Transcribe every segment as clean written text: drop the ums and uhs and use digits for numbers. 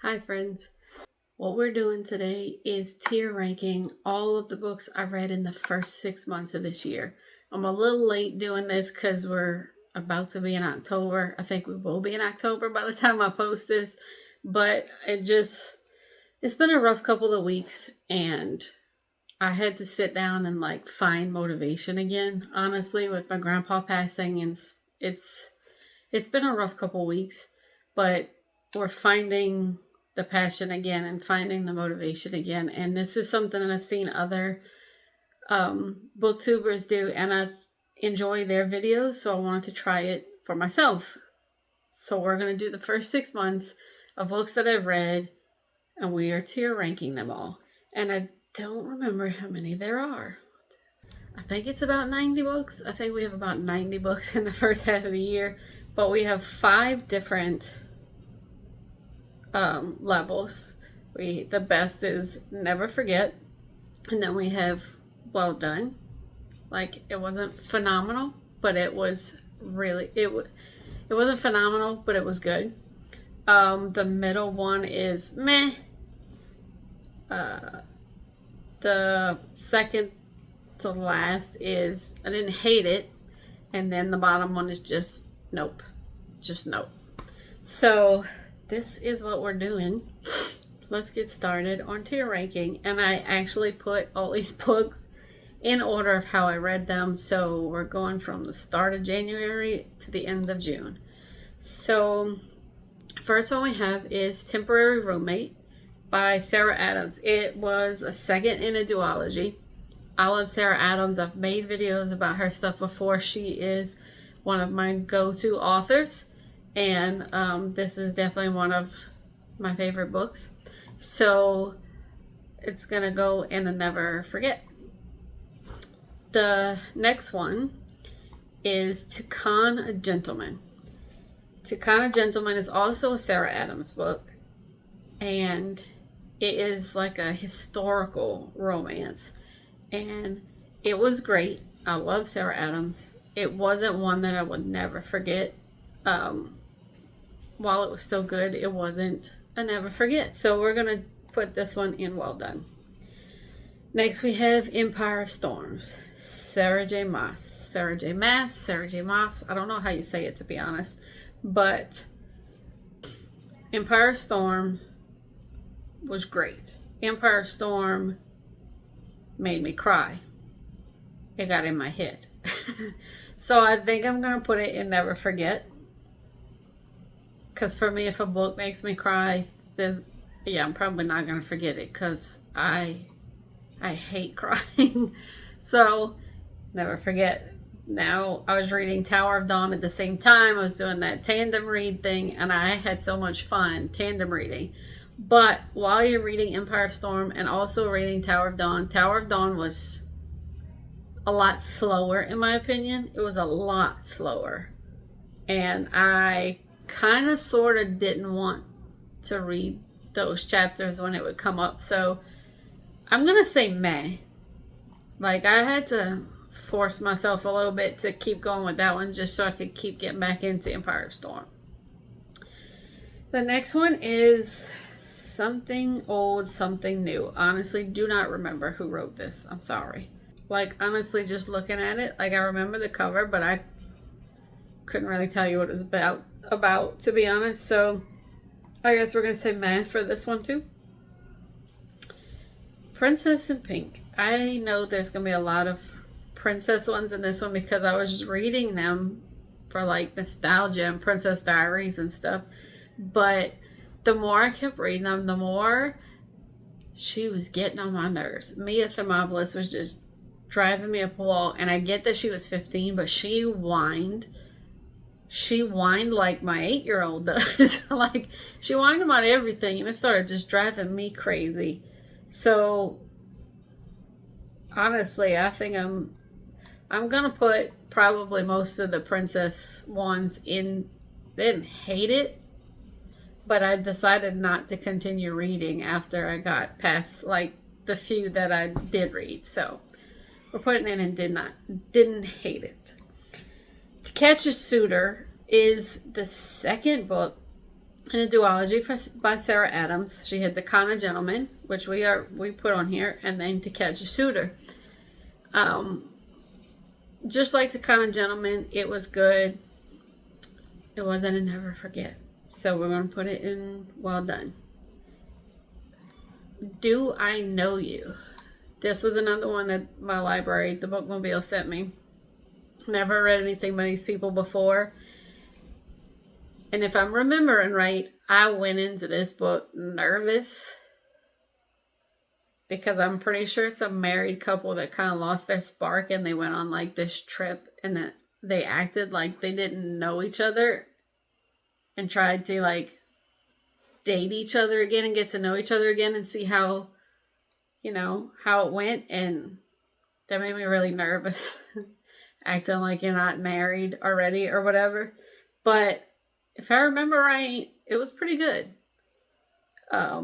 Hi friends. What we're doing today is tier ranking all of the books I read in the first 6 months of this year. I'm a little late doing this because we're about to be in October. I think we will be in October by the time I post this. But it's been a rough couple of weeks and I had to sit down and find motivation again, honestly, with my grandpa passing, and it's been a rough couple weeks, but we're finding the passion again and finding the motivation again. And this is something that I've seen other booktubers do, and I enjoy their videos, so I wanted to try it for myself. So we're going to do the first 6 months of books that I've read, and we are tier ranking them all. And I don't remember how many there are. I think it's about 90 books. I think we have about 90 books in the first half of the year, but we have 5 different levels. The best is Never Forget, and then we have Well Done. It wasn't phenomenal, but it was really it wasn't phenomenal, but it was good. The middle one is meh. The second to last is I didn't hate it, and then the bottom one is just nope. So this is what we're doing. Let's get started on tier ranking. And I actually put all these books in order of how I read them. So we're going from the start of January to the end of June. So first one we have is Temporary Roommate by Sarah Adams. It was a second in a duology. I love Sarah Adams. I've made videos about her stuff before. She is one of my go-to authors. And this is definitely one of my favorite books. So it's going to go in a Never Forget. The next one is To Con a Gentleman. To Con a Gentleman is also a Sarah Adams book. And it is like a historical romance. And it was great. I love Sarah Adams. It wasn't one that I would never forget. While it was still good, it wasn't a Never Forget. So we're going to put this one in Well Done. Next we have Empire of Storms. Sarah J. Maas. I don't know how you say it, to be honest. But Empire of Storm was great. Empire of Storm made me cry. It got in my head. So I think I'm going to put it in Never Forget. Because for me, if a book makes me cry, I'm probably not going to forget it, because I hate crying. So, Never Forget. Now, I was reading Tower of Dawn at the same time. I was doing that tandem read thing, and I had so much fun tandem reading. But while you're reading Empire of Storm and also reading Tower of Dawn was a lot slower, in my opinion. It was a lot slower. And I kind of sort of didn't want to read those chapters when it would come up. So I'm going to say meh. I had to force myself a little bit to keep going with that one just so I could keep getting back into Empire of Storm. The next one is Something Old, Something New. Honestly, do not remember who wrote this. I'm sorry. Honestly, just looking at it, I remember the cover, but I couldn't really tell you what it was about, to be honest. So I guess we're going to say meh for this one too. Princess in Pink. I know there's going to be a lot of princess ones in this one because I was just reading them for nostalgia and Princess Diaries and stuff. But the more I kept reading them, the more she was getting on my nerves. Mia Thermopolis was just driving me up a wall. And I get that she was 15, but she whined like my 8-year-old does. She whined about everything, and it started just driving me crazy. So honestly, I think I'm gonna put probably most of the princess ones in. I didn't hate it, but I decided not to continue reading after I got past the few that I did read. So we're putting it in didn't hate it. To Catch a Suitor is the second book and a duology by Sarah Adams. She had The Kind of Gentleman, which we put on here, and then To Catch a Shooter. Just like The Kind of Gentleman, it was good. It wasn't a never forget. So we're going to put it in well done. Do I Know You? This was another one that my library, the Bookmobile, sent me. Never read anything by these people before. And if I'm remembering right, I went into this book nervous because I'm pretty sure it's a married couple that kind of lost their spark and they went on like this trip and that they acted like they didn't know each other and tried to like date each other again and get to know each other again and see how, how it went. And that made me really nervous. Acting like you're not married already or whatever. But if I remember right, it was pretty good. But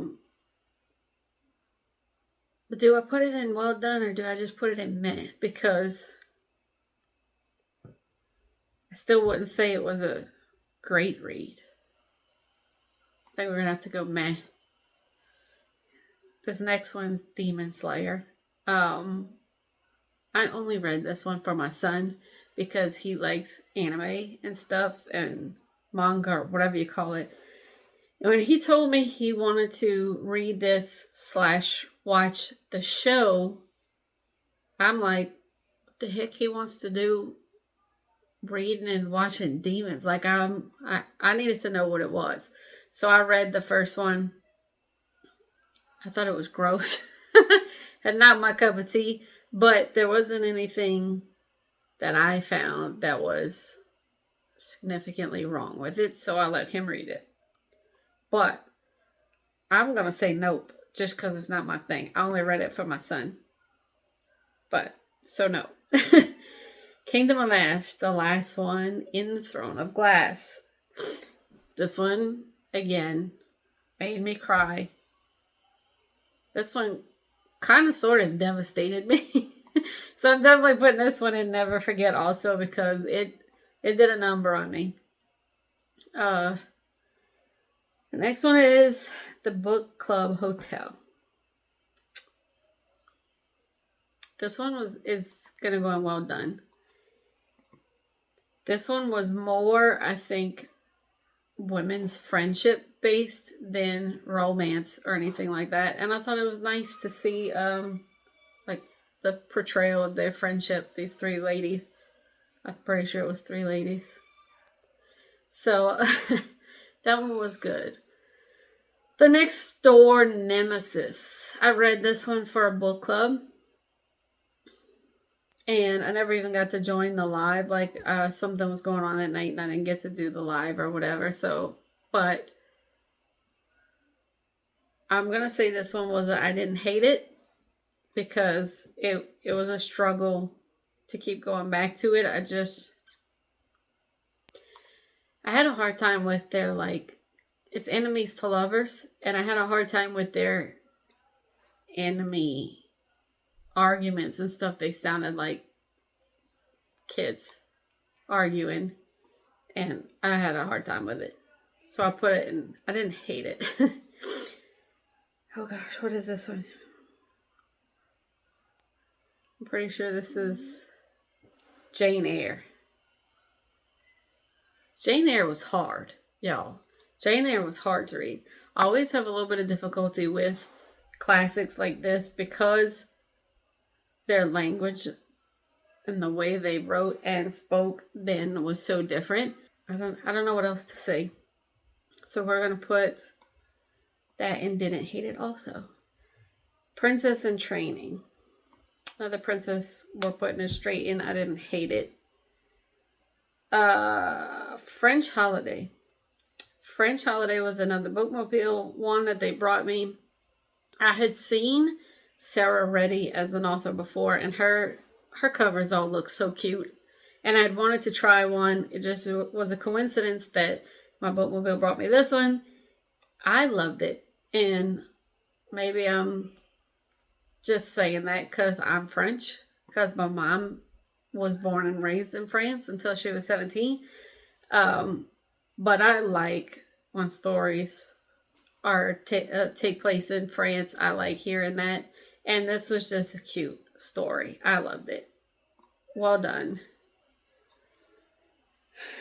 do I put it in well done or do I just put it in meh? Because I still wouldn't say it was a great read. I think we're going to have to go meh. This next one's Demon Slayer. I only read this one for my son because he likes anime and stuff and manga or whatever you call it. And when he told me he wanted to read this / watch the show, I'm like, what the heck he wants to do reading and watching demons? Like I needed to know what it was. So I read the first one. I thought it was gross and not my cup of tea, but there wasn't anything that I found that was significantly wrong with it, so I let him read it. But I'm going to say nope, just because it's not my thing. I only read it for my son. But, so no. Kingdom of Ash, the last one in the Throne of Glass. This one, again, made me cry. This one kind of sort of devastated me. So I'm definitely putting this one in Never Forget also because it did a number on me. The next one is The Book Club Hotel. This one is going to go in well done. This one was more, I think, women's friendship based than romance or anything like that. And I thought it was nice to see like the portrayal of their friendship, these three ladies. I'm pretty sure it was three ladies. So that one was good. The Next Door Nemesis. I read this one for a book club. And I never even got to join the live. Like something was going on at night and I didn't get to do the live or whatever. So, but I'm going to say this one I didn't hate it because it was a struggle to keep going back to it. I had a hard time with their, like, it's enemies to lovers, and I had a hard time with their enemy arguments and stuff. They sounded like kids arguing, and I had a hard time with it. So I put it in, I didn't hate it. Oh gosh, what is this one? I'm pretty sure this is Jane Eyre. Jane Eyre was hard, y'all. Jane Eyre was hard to read. I always have a little bit of difficulty with classics like this because their language and the way they wrote and spoke then was so different. I don't know what else to say. So we're going to put that in didn't hate it also. Princess in Training. Another princess, we're putting it straight in. I didn't hate it. French Holiday. French Holiday was another Bookmobile one that they brought me. I had seen Sarah Reddy as an author before, and her covers all look so cute. And I'd wanted to try one. It just was a coincidence that my Bookmobile brought me this one. I loved it. And maybe I'm just saying that because I'm French. Because my mom was born and raised in France until she was 17. But I like when stories are take place in France. I like hearing that. And this was just a cute story. I loved it. Well done.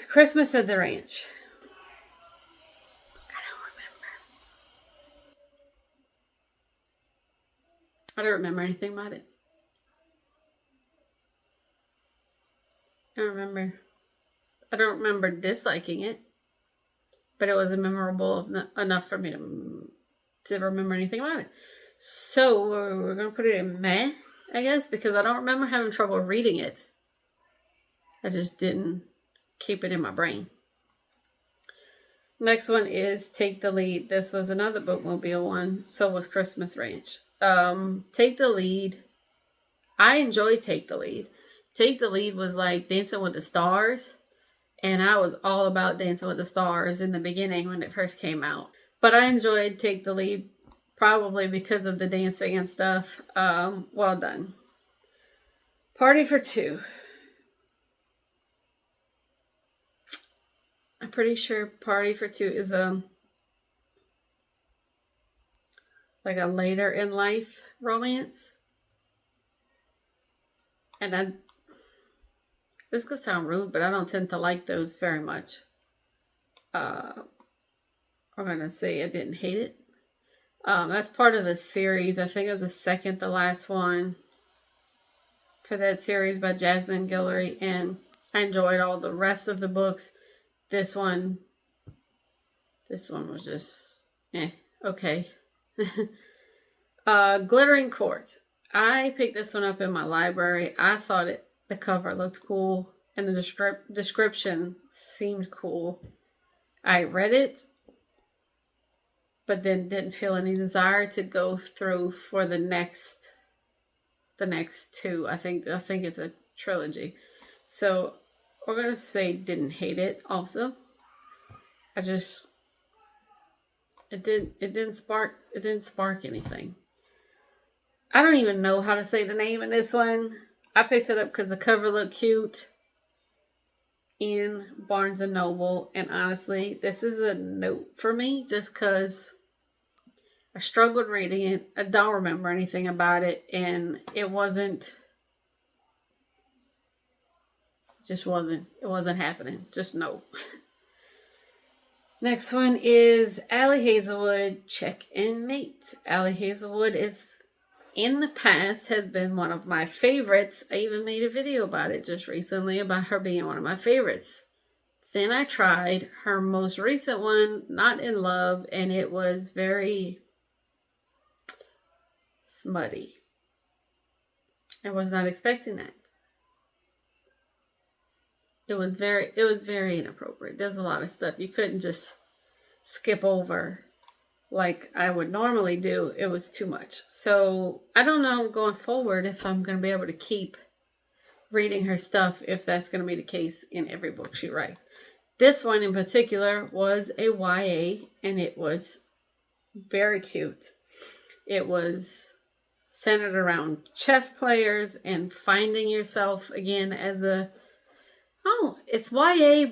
Christmas at the Ranch. I don't remember anything about it. I don't remember. I don't remember disliking it, but it wasn't memorable enough for me to remember anything about it. So we're gonna put it in meh, I guess, because I don't remember having trouble reading it. I just didn't keep it in my brain. Next one is Take the Lead. This was another bookmobile one. So was Christmas Ranch. Take the Lead. I enjoy Take the Lead. Take the Lead was like Dancing with the Stars. And I was all about Dancing with the Stars in the beginning when it first came out. But I enjoyed Take the Lead probably because of the dancing and stuff. Well done. Party for Two. I'm pretty sure Party for Two is like a later in life romance. And this could sound rude, but I don't tend to like those very much. I'm gonna say I didn't hate it. That's part of a series. I think it was the second to last one for that series by Jasmine Guillory, and I enjoyed all the rest of the books. This one was just okay. Glittering Court. I picked this one up in my library. I thought the cover looked cool and the description seemed cool. I read it, but then didn't feel any desire to go through for the next two. I think it's a trilogy. So we're gonna say didn't hate it also. It didn't spark anything. I don't even know how to say the name of this one. I picked it up because the cover looked cute in Barnes & Noble. And honestly, this is a note for me just because I struggled reading it. I don't remember anything about it. And it wasn't happening. Just no. Next one is Ali Hazelwood, Check and Mate. Ali Hazelwood in the past has been one of my favorites. I even made a video about it just recently about her being one of my favorites. Then I tried her most recent one, Not in Love, and it was very smutty. I was not expecting that. It was very inappropriate. There's a lot of stuff you couldn't just skip over like I would normally do. It was too much. So I don't know going forward if I'm going to be able to keep reading her stuff, if that's going to be the case in every book she writes. This one in particular was a YA, and it was very cute. It was centered around chess players and finding yourself again as it's YA,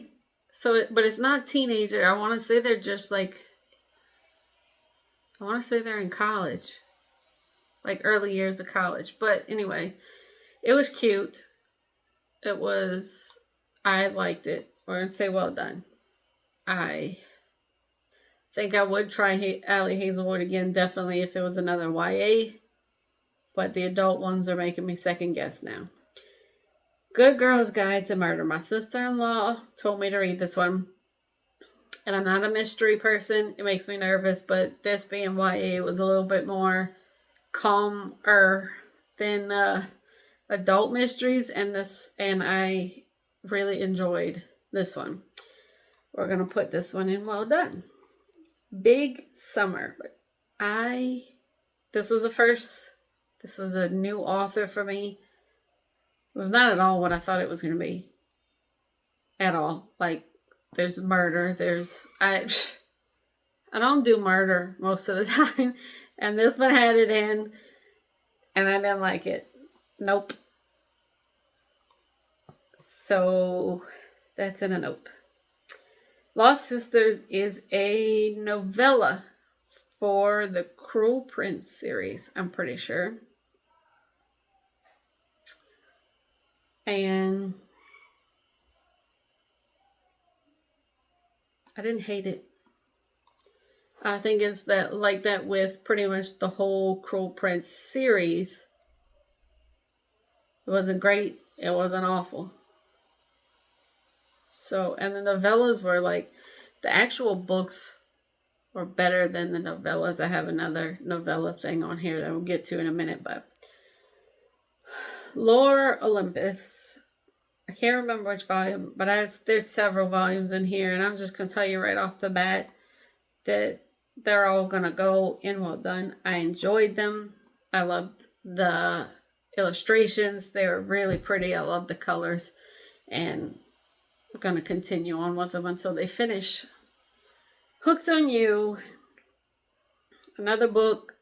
but it's not teenager. I want to say they're just like, I want to say they're in college, like early years of college. But anyway, it was cute. I liked it. We're going to say well done. I think I would try Ali Hazelwood again, definitely, if it was another YA. But the adult ones are making me second guess now. Good Girl's Guide to Murder. My sister-in-law told me to read this one. And I'm not a mystery person. It makes me nervous, but this being YA was a little bit more calmer than adult mysteries, and I really enjoyed this one. We're going to put this one in well done. Big Summer. This was a new author for me. It was not at all what I thought it was going to be. At all. Like, there's murder. I don't do murder most of the time. And this one had it in. And I didn't like it. Nope. So, that's in a nope. Lost Sisters is a novella for the Cruel Prince series, I'm pretty sure. And I didn't hate it. I think it's that like that with pretty much the whole Cruel Prince series. It wasn't great. It wasn't awful. So, and the novellas were like, the actual books were better than the novellas. I have another novella thing on here that we'll get to in a minute, but Lore Olympus. I can't remember which volume, but there's several volumes in here, and I'm just going to tell you right off the bat that they're all going to go in well done. I enjoyed them. I loved the illustrations. They were really pretty. I love the colors, and we're going to continue on with them until they finish. Hooked on You, another book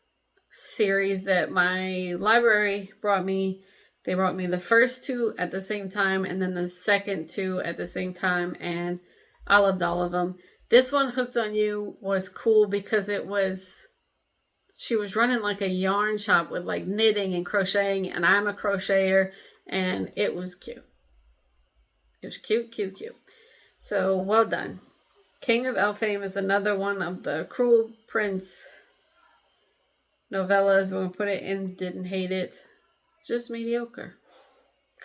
series that my library brought me. They brought me the first two at the same time and then the second two at the same time, and I loved all of them. This one, Hooked on You, was cool because she was running like a yarn shop with like knitting and crocheting, and I'm a crocheter, and it was cute. It was cute, cute, cute. So, well done. King of Elfame is another one of the Cruel Prince novellas. We're going to put it in Didn't Hate It. It's just mediocre.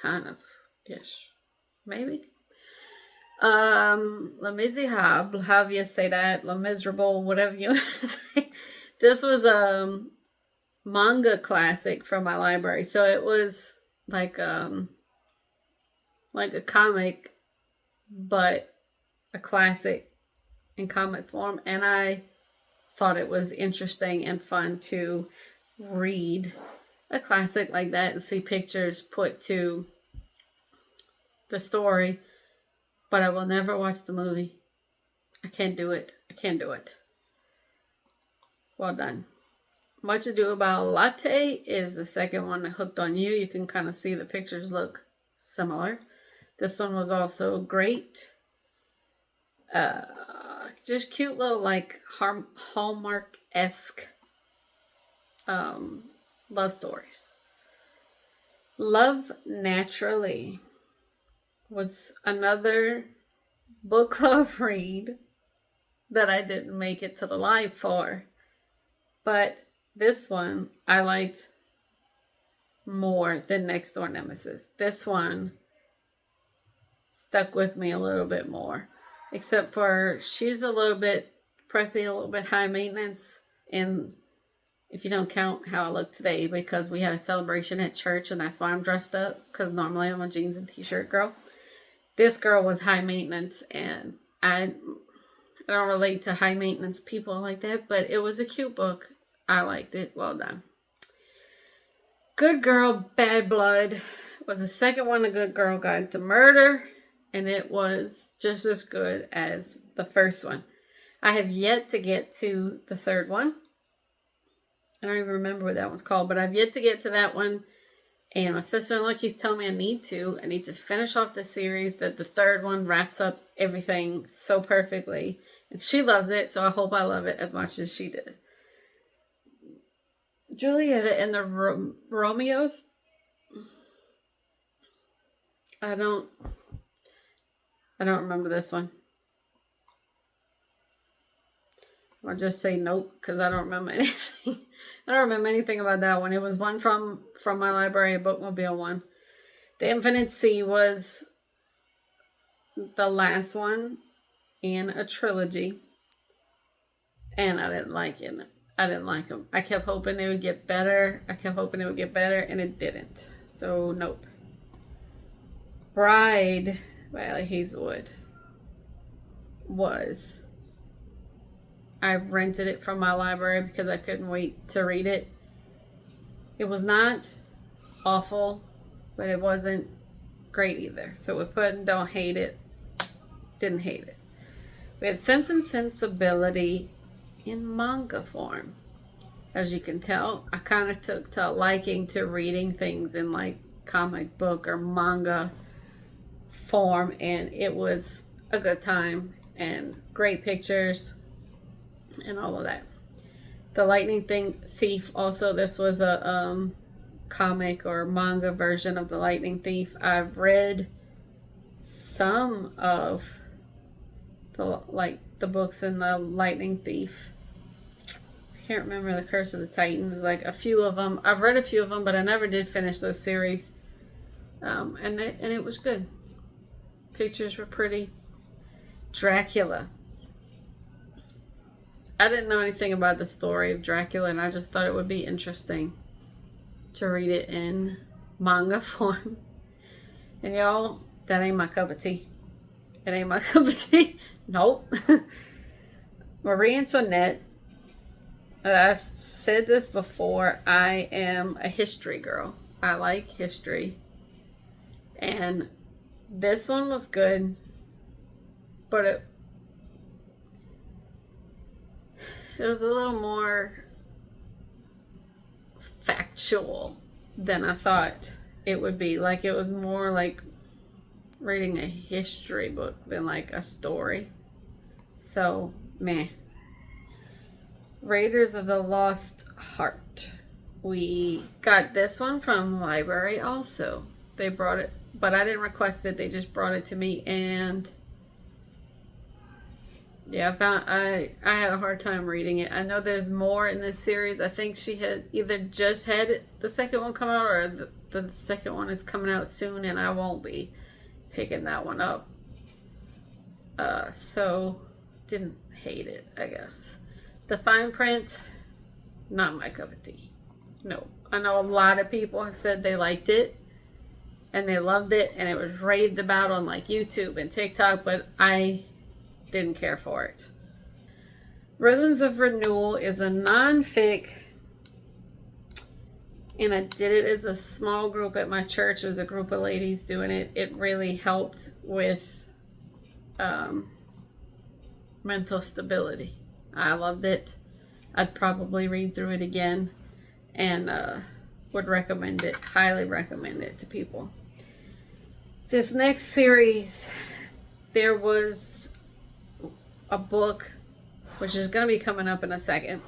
Kind of. Ish. Maybe. Le Miserable, however you say that. Le Miserable, whatever you want to say. This was a manga classic from my library. So it was like a comic, but a classic in comic form, and I thought it was interesting and fun to read a classic like that and see pictures put to the story, but I will never watch the movie. I can't do it. Well done. Much Ado About Latte is the second one, Hooked on You. You can kind of see the pictures look similar. This one was also great. Just cute little like Hallmark-esque love stories. Love Naturally was another book club read that I didn't make it to the live for, but this one I liked more than Next Door Nemesis. This one stuck with me a little bit more. Except for she's a little bit preppy, a little bit high maintenance. And if you don't count how I look today, because we had a celebration at church and that's why I'm dressed up. Because normally I'm a jeans and t-shirt girl. This girl was high maintenance, and I don't relate to high maintenance people like that. But it was a cute book. I liked it. Well done. Good Girl, Bad Blood was the second one, A Good Girl Guide to Murder. And it was just as good as the first one. I have yet to get to the third one. I don't even remember what that one's called, but I've yet to get to that one. And my sister-in-law keeps telling me I need to finish off the series, that the third one wraps up everything so perfectly. And she loves it, so I hope I love it as much as she did. Julieta and the Romeos. I don't remember this one. I'll just say nope, because I don't remember anything. I don't remember anything about that one. It was one from my library, a Bookmobile one. The Infinite Sea was the last one in a trilogy. And I didn't like it. I didn't like them. I kept hoping they would get better. And it didn't. So, nope. Bride by Ellie Hazelwood was, I rented it from my library because I couldn't wait to read it. It was not awful, but it wasn't great either. So we put in Don't Hate It. Didn't hate it. We have Sense and Sensibility in manga form. As you can tell, I kind of took to liking to reading things in like comic book or manga form, and it was a good time. and great pictures and all of that. The Lightning Thief, also, this was a comic or manga version of The Lightning Thief. I've read some of the books in The Lightning Thief. I can't remember The Curse of the Titans. Like a few of them, I've read a few of them, but I never did finish those series. And it was good. Pictures were pretty. Dracula. I didn't know anything about the story of Dracula, and I just thought it would be interesting to read it in manga form. And y'all, that ain't my cup of tea. It ain't my cup of tea. Nope. Marie Antoinette. I've said this before. I am a history girl. I like history. And this one was good. But it was a little more factual than I thought it would be. Like, it was more like reading a history book than like a story. So, meh. Raiders of the Lost Heart. We got this one from the library also. They brought it, but I didn't request it. They just brought it to me, and yeah, I had a hard time reading it. I know there's more in this series. I think she had either just had the second one come out, or the second one is coming out soon, and I won't be picking that one up. So didn't hate it, I guess. The Fine Print, not my cup of tea. No. I know a lot of people have said they liked it and they loved it, and it was raved about on like YouTube and TikTok, but I didn't care for it. Rhythms of Renewal is a non-fic, and I did it as a small group at my church. It was a group of ladies doing it. It really helped with mental stability. I loved it. I'd probably read through it again, and would recommend it, highly recommend it to people. This next series, there was a book, which is going to be coming up in a second.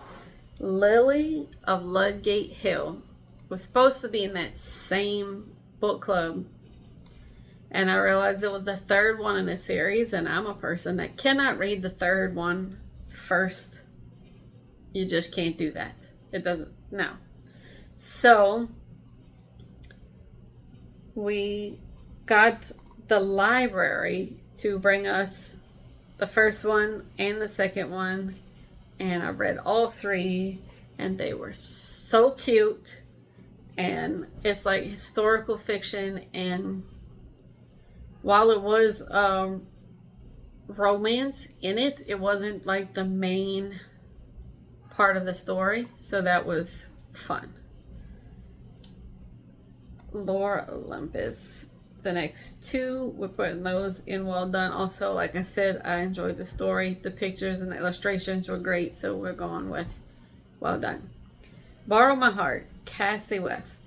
Lily of Ludgate Hill was supposed to be in that same book club, and I realized it was the third one in the series, and I'm a person that cannot read the third one first. You just can't do that. It doesn't, no. So we got the library to bring us the first one and the second one, and I read all three, and they were so cute. And it's like historical fiction, and while it was romance in it, it wasn't like the main part of the story, so that was fun. Lore Olympus. The next two, we're putting those in Well Done. Also, like I said, I enjoyed the story. The pictures and the illustrations were great, so we're going with Well Done. Borrow My Heart, Cassie West.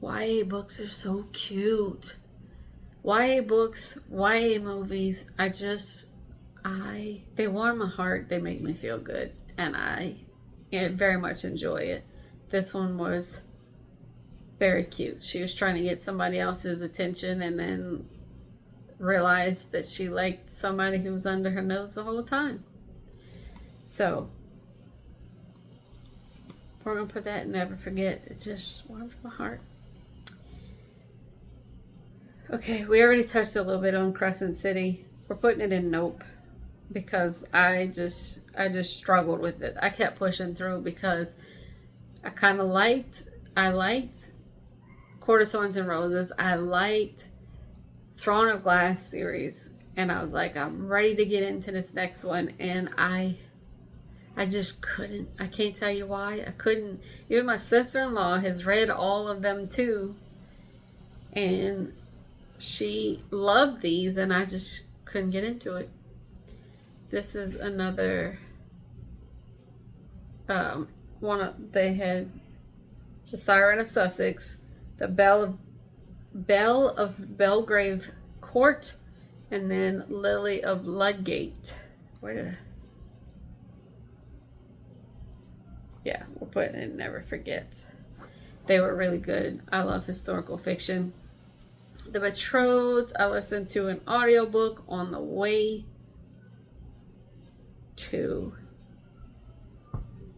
YA books are so cute. YA books, YA movies, they warm my heart. They make me feel good, and I very much enjoy it. This one was very cute. She was trying to get somebody else's attention, and then realized that she liked somebody who was under her nose the whole time. So we're gonna put that in Never Forget. It just warms my heart. Okay, we already touched a little bit on Crescent City. We're putting it in Nope, because I just struggled with it. I kept pushing through because I liked Court of Thorns and Roses. I liked Throne of Glass series, and I was like, I'm ready to get into this next one, and I just couldn't. I can't tell you why. I couldn't. Even my sister-in-law has read all of them too, and she loved these, and I just couldn't get into it. This is another they had the Siren of Sussex, the Belle of Belgrave Court, And then Lily of Ludgate. Where did I? Yeah, we'll put it in Never Forget. They were really good. I love historical fiction. The Betrothed, I listened to an audiobook on the way to...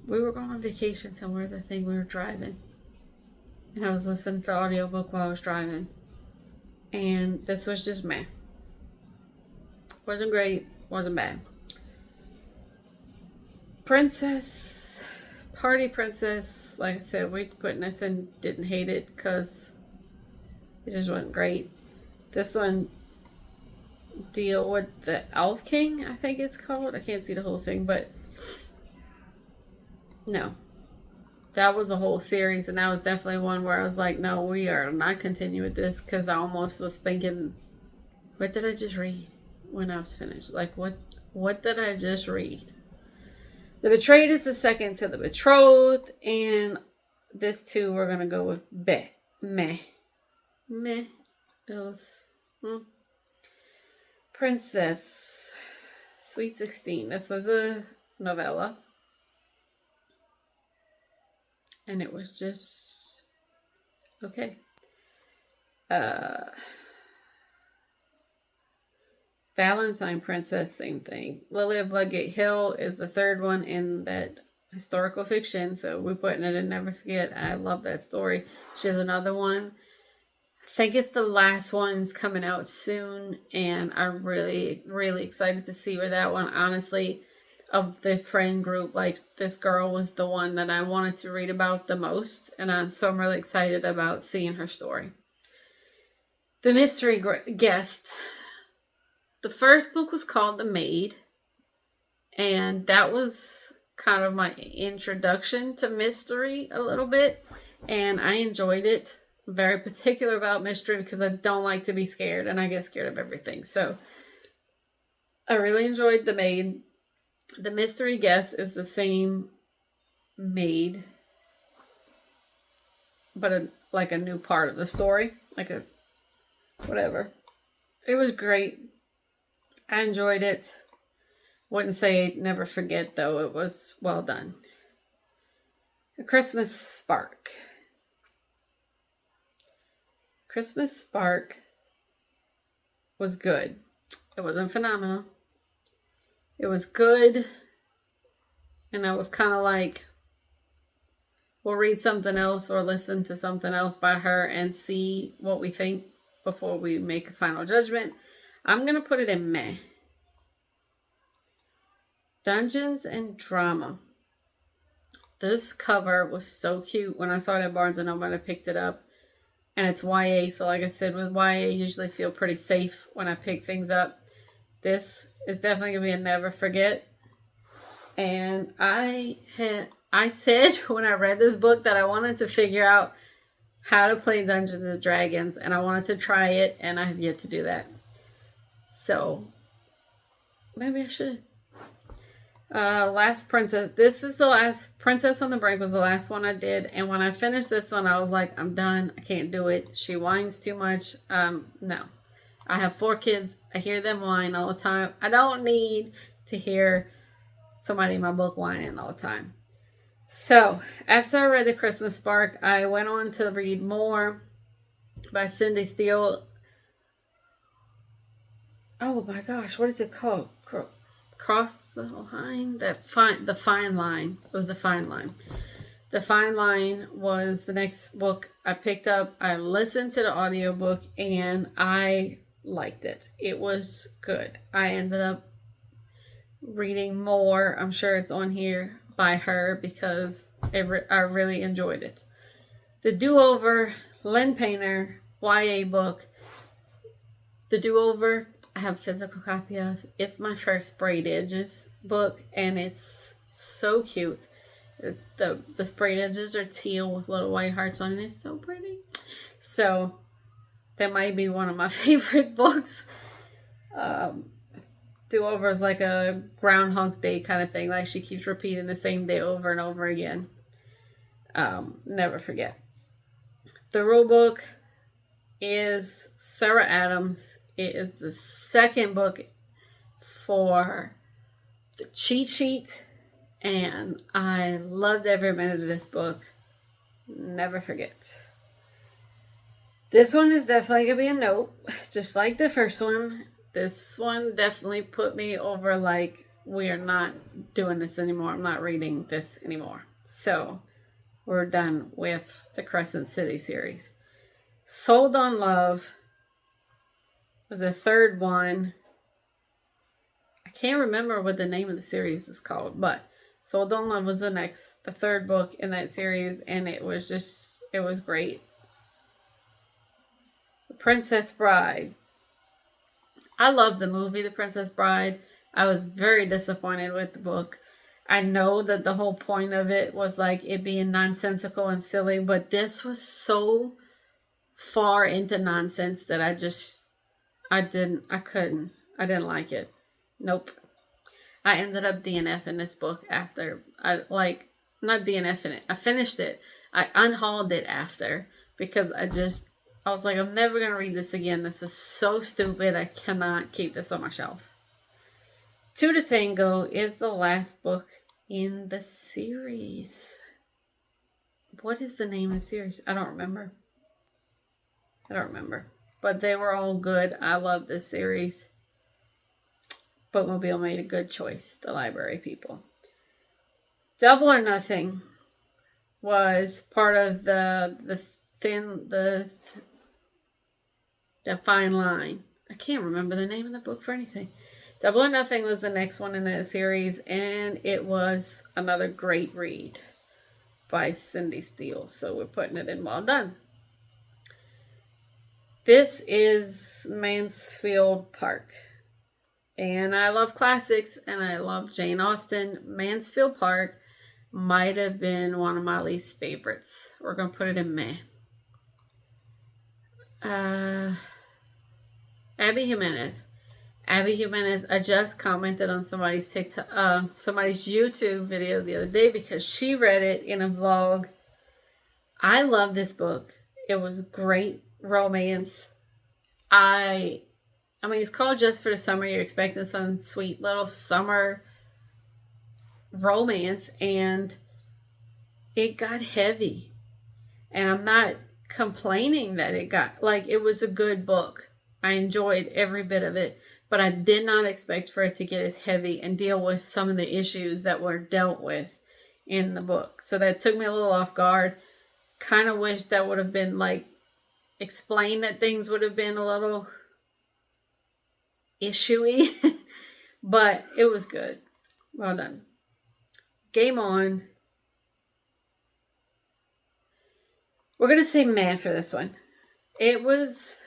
We were going on vacation somewhere, I think we were driving. And I was listening to the audiobook while I was driving. And this was just meh. Wasn't great, wasn't bad. Princess, Party Princess, like I said, we put this in, didn't hate it because it just wasn't great. This one, deal with the Elf King, I think it's called. I can't see the whole thing, but no. That was a whole series, and that was definitely one where I was like, no, we are not continuing with this, because I almost was thinking, what did I just read when I was finished? Like, what did I just read? The Betrayed is the second to The Betrothed, and this too, we're going to go with meh. It was, Princess, Sweet 16. This was a novella. And it was just okay. Valentine Princess, same thing. Lily of Ludgate Hill is the third one in that historical fiction, so we're putting it in Never Forget. I love that story. She has another one. I think it's the last one's coming out soon, and I'm really, really excited to see where that one, honestly, of the friend group, like, this girl was the one that I wanted to read about the most, and so I'm really excited about seeing her story. The Mystery Guest. The first book was called The Maid, and that was kind of my introduction to mystery a little bit, and I enjoyed it. I'm very particular about mystery because I don't like to be scared, and I get scared of everything, so I really enjoyed The Maid. The Mystery Guest is the same maid, but like a new part of the story, like a whatever. It was great. I enjoyed it. Wouldn't say Never Forget, though. It was well done. A Christmas Spark. Christmas Spark was good. It wasn't phenomenal. It was good. And I was kind of like, we'll read something else or listen to something else by her and see what we think before we make a final judgment. I'm going to put it in meh. Dungeons and Drama. This cover was so cute. When I saw it at Barnes & Noble, I picked it up. And it's YA, so like I said, with YA, I usually feel pretty safe when I pick things up. This is definitely going to be a Never Forget. And I said when I read this book that I wanted to figure out how to play Dungeons and Dragons, and I wanted to try it, and I have yet to do that. So, maybe I should. Last Princess. This is the last. Princess on the Brink was the last one I did. And when I finished this one, I was like, I'm done. I can't do it. She whines too much. No. I have 4 kids. I hear them whine all the time. I don't need to hear somebody in my book whining all the time. So, after I read The Christmas Spark, I went on to read more by Cindy Steele. Oh my gosh, what is it called? Cross the Line? The Fine Line. It was The Fine Line. The Fine Line was the next book I picked up. I listened to the audiobook and I liked it. It was good. I ended up reading more. I'm sure it's on here by her because I really enjoyed it. The Do-Over, Lynn Painter, YA book. The Do-Over, I have a physical copy of. It's my first Sprayed Edges book, and it's so cute. The sprayed edges are teal with little white hearts on it. It's so pretty. So that might be one of my favorite books. Do-Over is like a Groundhog's Day kind of thing. Like she keeps repeating the same day over and over again. Never Forget. The rule book is Sarah Adams. It is the second book for the cheat sheet, and I loved every minute of this book. Never forget. This one is definitely going to be a note, just like the first one. This one definitely put me over like, we are not doing this anymore. I'm not reading this anymore. So we're done with the Crescent City series. Sold on Love was the third one. I can't remember what the name of the series is called, but Sold on Love was the third book in that series, and it was great. The Princess Bride. I love the movie The Princess Bride. I was very disappointed with the book. I know that the whole point of it was like it being nonsensical and silly, but this was so far into nonsense that I didn't like it. Nope. I ended up DNF in this book after. Not DNF in it. I finished it. I unhauled it after because I was like, I'm never going to read this again. This is so stupid. I cannot keep this on my shelf. Two to Tango is the last book in the series. What is the name of the series? I don't remember. But they were all good. I love this series. Bookmobile made a good choice, the library people. Double or Nothing was part of the Fine Line. I can't remember the name of the book for anything. Double or Nothing was the next one in the series, and it was another great read by Cindy Steele. So we're putting it in Well Done. This is Mansfield Park. And I love classics, and I love Jane Austen. Mansfield Park might have been one of my least favorites. We're going to put it in Meh. Abby Jimenez. I just commented on somebody's YouTube video the other day because she read it in a vlog. I love this book. It was great romance. I mean, it's called Just for the Summer. You're expecting some sweet little summer romance, and it got heavy. And I'm not complaining that it was a good book. I enjoyed every bit of it, but I did not expect for it to get as heavy and deal with some of the issues that were dealt with in the book. So that took me a little off guard. Kind of wish that would have been explained, that things would have been a little issue-y, but it was good. Well done. Game On. We're going to say Meh for this one. It was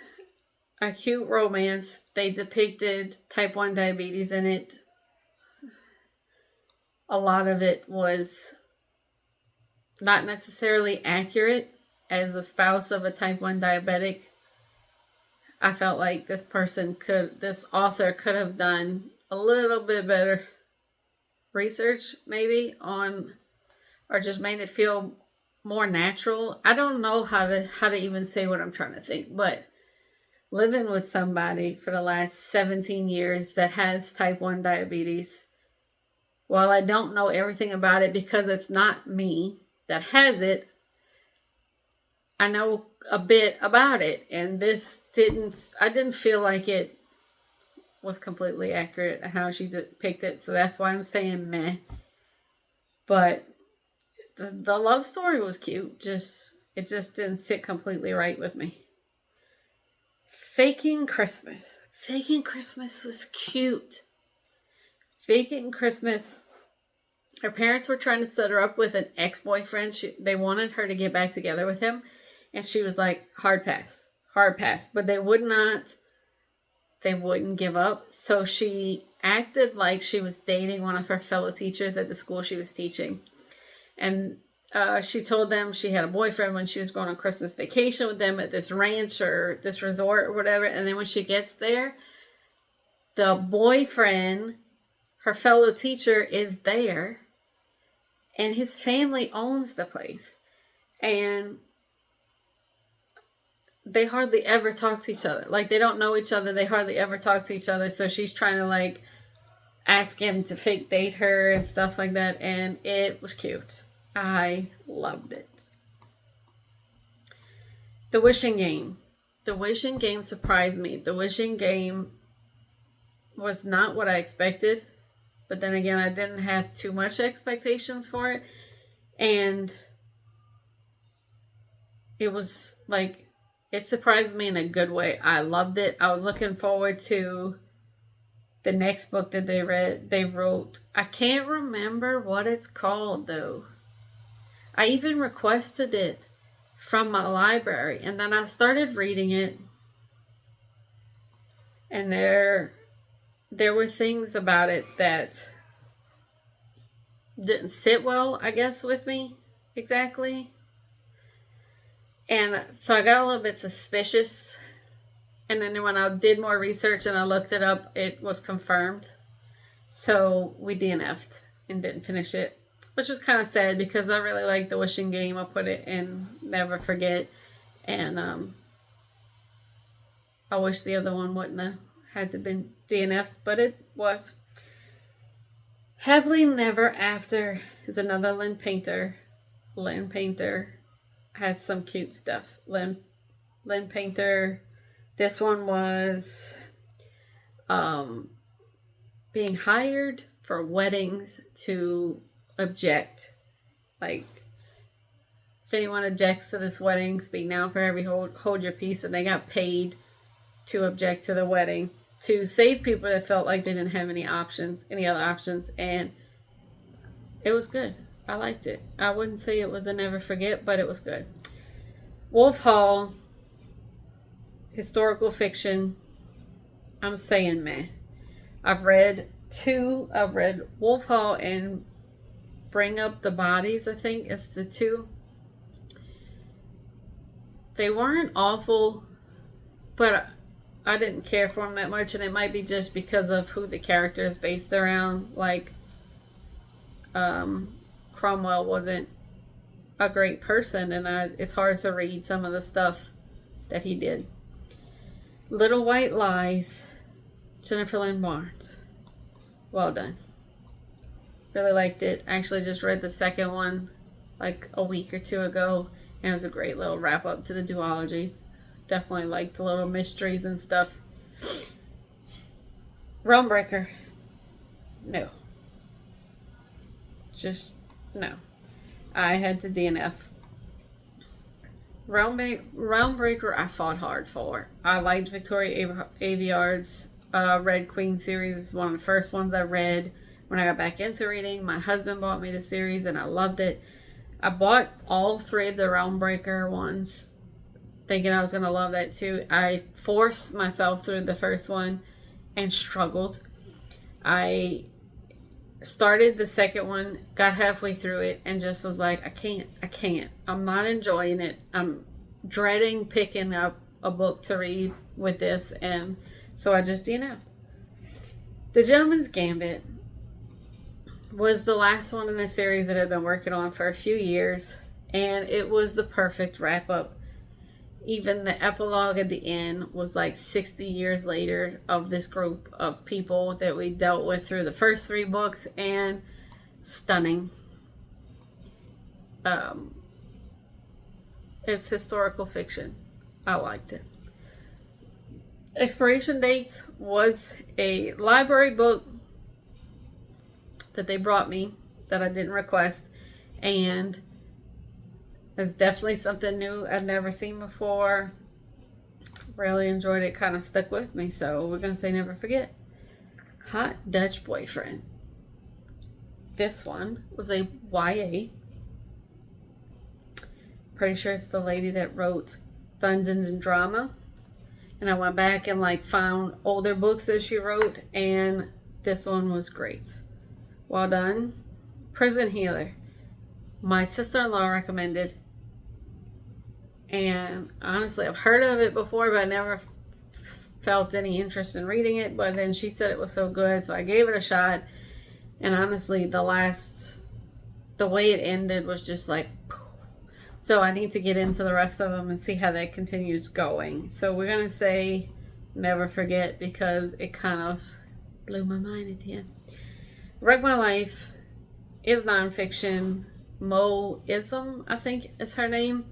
a cute romance. They depicted type 1 diabetes in it. A lot of it was not necessarily accurate. As a spouse of a type 1 diabetic, I felt like this author could have done a little bit better research maybe or just made it feel more natural. I don't know how to even say what I'm trying to think, but living with somebody for the last 17 years that has type 1 diabetes, while I don't know everything about it because it's not me that has it, I know a bit about it, and I didn't feel like it was completely accurate how she depicted it, so that's why I'm saying Meh. But the love story was cute, it just didn't sit completely right with me. Faking Christmas. Faking Christmas was cute. Faking Christmas, her parents were trying to set her up with an ex-boyfriend. They wanted her to get back together with him, and she was like, hard pass. But they wouldn't give up. So she acted like she was dating one of her fellow teachers at the school she was teaching. And she told them she had a boyfriend when she was going on Christmas vacation with them at this ranch or this resort or whatever. And then when she gets there, the boyfriend, her fellow teacher, is there. And his family owns the place. And they hardly ever talk to each other. Like, they don't know each other. They hardly ever talk to each other. So she's trying to, like, ask him to fake date her and stuff like that. And it was cute. I loved it. The Wishing Game. The Wishing Game surprised me. The Wishing Game was not what I expected. But then again, I didn't have too much expectations for it. And it was like, it surprised me in a good way. I loved it. I was looking forward to the next book that they wrote. I can't remember what it's called though. I even requested it from my library, and then I started reading it, and there were things about it that didn't sit well, I guess, with me exactly. And so I got a little bit suspicious. And then when I did more research and I looked it up, it was confirmed. So we DNF'd and didn't finish it, which was kind of sad because I really liked The Wishing Game. I put it in Never Forget. And I wish the other one wouldn't have had to been DNF'd, but it was. Happily Never After is another Lynn Painter. Lynn Painter has some cute stuff. Lynn Painter, this one was being hired for weddings to object. Like, if anyone objects to this wedding, speak now, forever hold your peace. And they got paid to object to the wedding to save people that felt like they didn't have any other options. And it was good. I liked it. I wouldn't say it was a never forget, but it was good. Wolf Hall, historical fiction. I'm saying meh. I've read Wolf Hall and Bring Up the Bodies, I think is the two. They weren't awful, but I didn't care for them that much, and it might be just because of who the character is based around. Like, Cromwell wasn't a great person, and it's hard to read some of the stuff that he did. Little White Lies, Jennifer Lynn Barnes. Well done. Really liked it. Actually just read the second one like a week or two ago, and it was a great little wrap up to the duology. Definitely liked the little mysteries and stuff. Realmbreaker. No. Just no. I had to DNF. Realmbreaker I fought hard for. I liked Victoria Aveyard's Red Queen series. It's one of the first ones I read when I got back into reading. My husband bought me the series and I loved it. I bought all three of the Realmbreaker ones thinking I was going to love that too. I forced myself through the first one and struggled. I started the second one, got halfway through it, and just was like, I can't. I'm not enjoying it. I'm dreading picking up a book to read with this, and so I just DNF'd. The Gentleman's Gambit was the last one in a series that I've been working on for a few years, and it was the perfect wrap-up. Even the epilogue at the end was like 60 years later of this group of people that we dealt with through the first three books, and stunning. It's historical fiction. I liked it. Expiration Dates was a library book that they brought me that I didn't request, and it's definitely something new I've never seen before. Really enjoyed it. Kind of stuck with me. So we're going to say Never Forget. Hot Dutch Boyfriend. This one was a YA. Pretty sure it's the lady that wrote Dungeons and Drama. And I went back and like found older books that she wrote, and this one was great. Well done. Prison Healer. My sister-in-law recommended. And honestly, I've heard of it before, but I never felt any interest in reading it. But then she said it was so good, so I gave it a shot. And honestly, the way it ended was just like So I need to get into the rest of them and see how that continues going. So we're going to say Never Forget because it kind of blew my mind at the end. Wreck My Life is nonfiction. Mo Ism, I think is her name.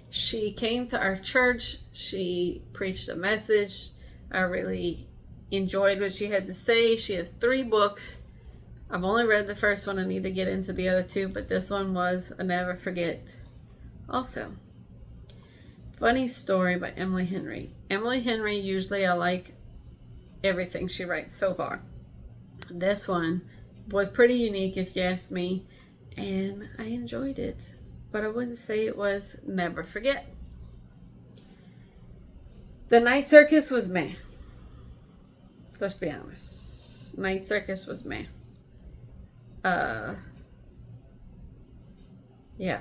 She came to our church. She preached a message. I really enjoyed what she had to say. She has 3 books. I've only read the first one. I need to get into the other 2, but this one was a Never Forget. Also, Funny Story by Emily Henry. Emily Henry, usually I like everything she writes so far. This one was pretty unique if you ask me, and I enjoyed it. But I wouldn't say it was Never Forget. The Night Circus was meh. Let's be honest. Night Circus was meh. Yeah.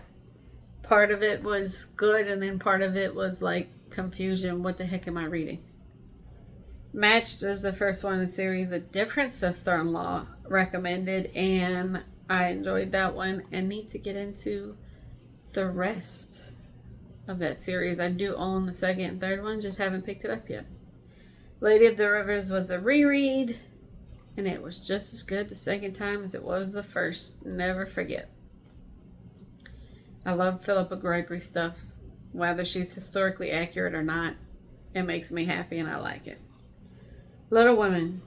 Part of it was good, and then part of it was like confusion. What the heck am I reading? Matched is the first one in the series. A different sister-in-law recommended, and I enjoyed that one and need to get into the rest of that series. I do own the second and third one, just haven't picked it up yet. Lady of the Rivers was a reread, and it was just as good the second time as it was the first. Never forget. I love Philippa Gregory stuff. Whether she's historically accurate or not, it makes me happy and I like it. Little Women.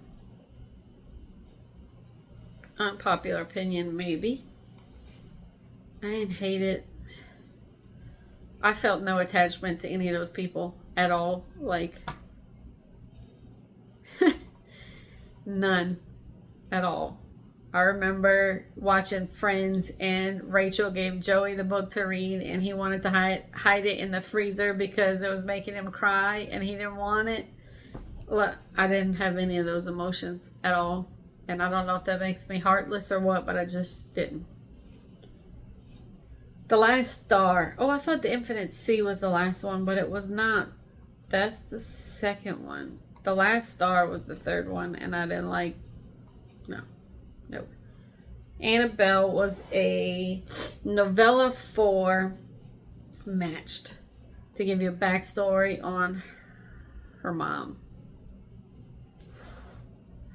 Unpopular opinion, maybe. I didn't hate it. I felt no attachment to any of those people at all. Like, none at all. I remember watching Friends, and Rachel gave Joey the book to read, and he wanted to hide it in the freezer because it was making him cry, and he didn't want it. Look, I didn't have any of those emotions at all, and I don't know if that makes me heartless or what, but I just didn't. The Last Star. Oh, I thought The Infinite Sea was the last one, but it was not. That's the second one. The Last Star was the third one, and I didn't like. No. Nope. Annabelle was a novella for Matched to give you a backstory on her mom.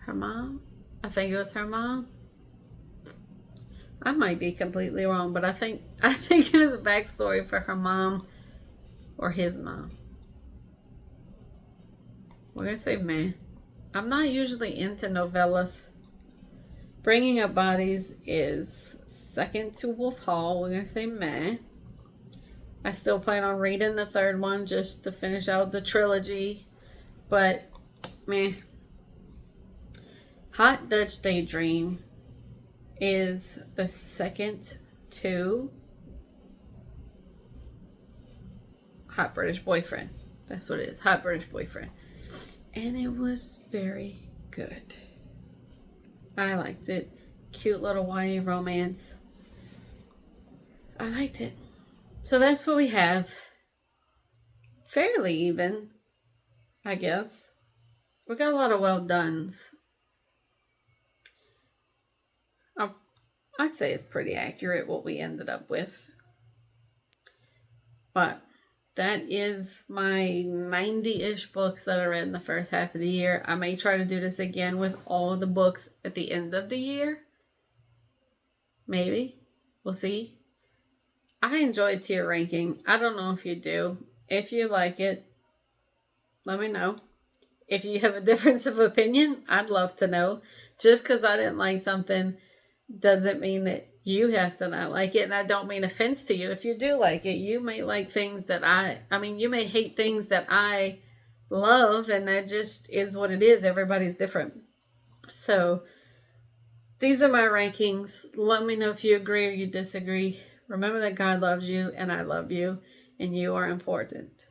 Her mom? I think it was her mom. I might be completely wrong, but I think it was a backstory for her mom or his mom. We're gonna say meh. I'm not usually into novellas. Bringing Up Bodies is second to Wolf Hall. We're going to say meh. I still plan on reading the third one just to finish out the trilogy. But meh. Hot Dutch Daydream is the second to Hot British Boyfriend. That's what it is. Hot British Boyfriend. And it was very good. I liked it. Cute little YA romance. I liked it. So that's what we have. Fairly even, I guess. We got a lot of well dones. I'd say it's pretty accurate what we ended up with. But that is my 90-ish books that I read in the first half of the year. I may try to do this again with all the books at the end of the year. Maybe. We'll see. I enjoyed tier ranking. I don't know if you do. If you like it, let me know. If you have a difference of opinion, I'd love to know. Just because I didn't like something doesn't mean that you have to not like it, and I don't mean offense to you. If you do like it, you may like things that you may hate things that I love, and that just is what it is. Everybody's different. So these are my rankings. Let me know if you agree or you disagree. Remember that God loves you, and I love you, and you are important.